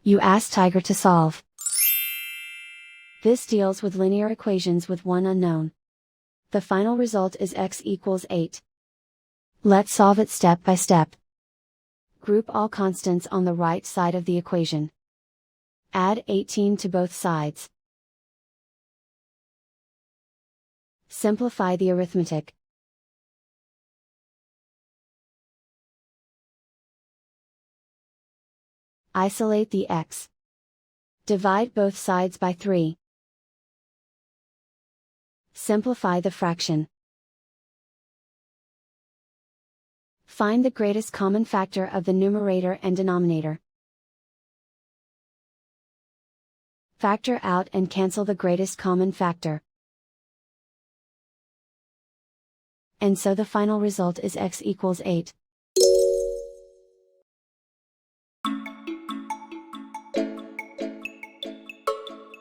You ask Tiger to solve. This deals with linear equations with one unknown. The final result is x equals 8. Let's solve it step by step. Group all constants on the right side of the equation. Add 18 to both sides. Simplify the arithmetic. Isolate the x. Divide both sides by 3. Simplify the fraction. Find the greatest common factor of the numerator and denominator. Factor out and cancel the greatest common factor. And so the final result is x equals 8.